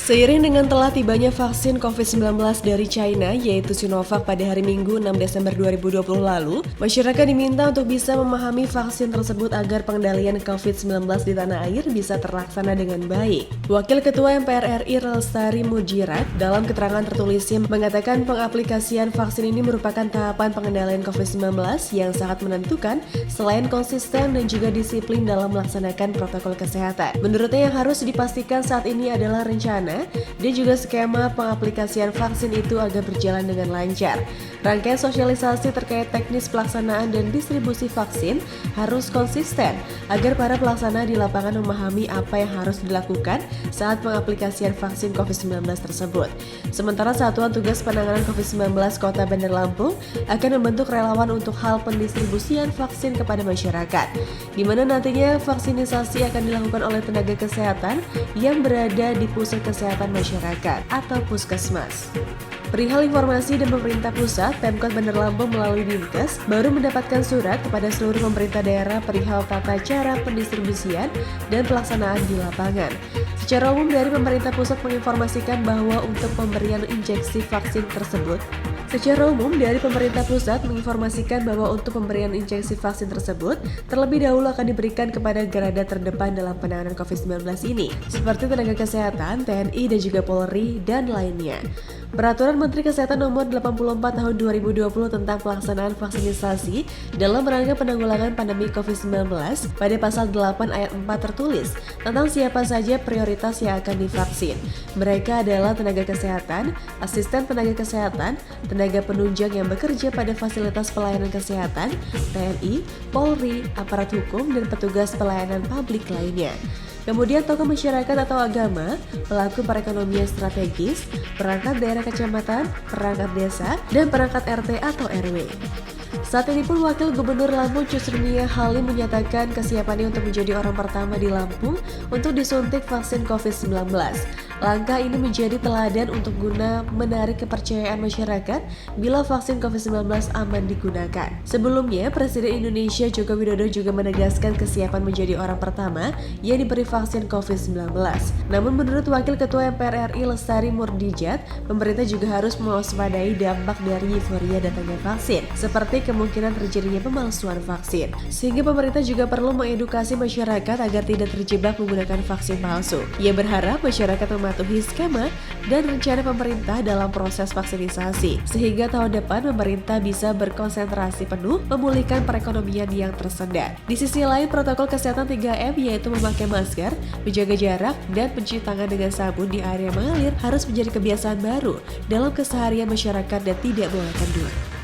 Seiring dengan telah tibanya vaksin COVID-19 dari China, yaitu Sinovac pada hari Minggu 6 Desember 2020 lalu, masyarakat diminta untuk bisa memahami vaksin tersebut agar pengendalian COVID-19 di tanah air bisa terlaksana dengan baik. Wakil Ketua MPR RI Lestari Mujirat dalam keterangan tertulisnya mengatakan pengaplikasian vaksin ini merupakan tahapan pengendalian COVID-19 yang sangat menentukan selain konsisten dan juga disiplin dalam melaksanakan protokol kesehatan. Menurutnya yang harus dipastikan saat ini adalah rencana dan juga skema pengaplikasian vaksin itu agar berjalan dengan lancar. Rangkaian sosialisasi terkait teknis pelaksanaan dan distribusi vaksin harus konsisten agar para pelaksana di lapangan memahami apa yang harus dilakukan saat pengaplikasian vaksin COVID-19 tersebut. Sementara Satuan Tugas Penanganan COVID-19 Kota Bandar Lampung akan membentuk relawan untuk hal pendistribusian vaksin kepada masyarakat, di mana nantinya vaksinisasi akan dilakukan oleh tenaga kesehatan yang berada di pusat kesehatan masyarakat atau puskesmas. Perihal informasi dan pemerintah pusat, Pemkot Bandar Lampung melalui Dinkes baru mendapatkan surat kepada seluruh pemerintah daerah perihal tata cara pendistribusian dan pelaksanaan di lapangan. Secara umum dari pemerintah pusat menginformasikan bahwa untuk pemberian injeksi vaksin tersebut, terlebih dahulu akan diberikan kepada garda terdepan dalam penanganan COVID-19 ini, seperti tenaga kesehatan, TNI, dan juga Polri, dan lainnya. Peraturan Menteri Kesehatan Nomor 84 Tahun 2020 tentang pelaksanaan vaksinisasi dalam rangka penanggulangan pandemi COVID-19 pada pasal 8 ayat 4 tertulis tentang siapa saja prioritas yang akan divaksin. Mereka adalah tenaga kesehatan, asisten tenaga kesehatan, tenaga penunjang yang bekerja pada fasilitas pelayanan kesehatan, TNI, Polri, aparat hukum, dan petugas pelayanan publik lainnya. Kemudian tokoh masyarakat atau agama, pelaku perekonomian strategis, perangkat daerah kecamatan, perangkat desa, dan perangkat RT atau RW. Saat ini pun Wakil Gubernur Lampung Yusril Halim menyatakan kesiapannya untuk menjadi orang pertama di Lampung untuk disuntik vaksin COVID-19. Langkah ini menjadi teladan untuk guna menarik kepercayaan masyarakat bila vaksin COVID-19 aman digunakan. Sebelumnya, Presiden Indonesia Joko Widodo juga menegaskan kesiapan menjadi orang pertama yang diberi vaksin COVID-19. Namun menurut Wakil Ketua MPR RI Lestari Murdijat, pemerintah juga harus mewaspadai dampak dari euforia datangnya vaksin, seperti kemungkinan terjadinya pemalsuan vaksin. Sehingga pemerintah juga perlu mengedukasi masyarakat agar tidak terjebak menggunakan vaksin palsu. Ia berharap masyarakat mematuhi skema dan rencana pemerintah dalam proses vaksinisasi, sehingga tahun depan pemerintah bisa berkonsentrasi penuh memulihkan perekonomian yang tersendat. Di sisi lain, protokol kesehatan 3M yaitu memakai masker, menjaga jarak, dan mencuci tangan dengan sabun di area mengalir harus menjadi kebiasaan baru dalam keseharian masyarakat dan tidak boleh kendor.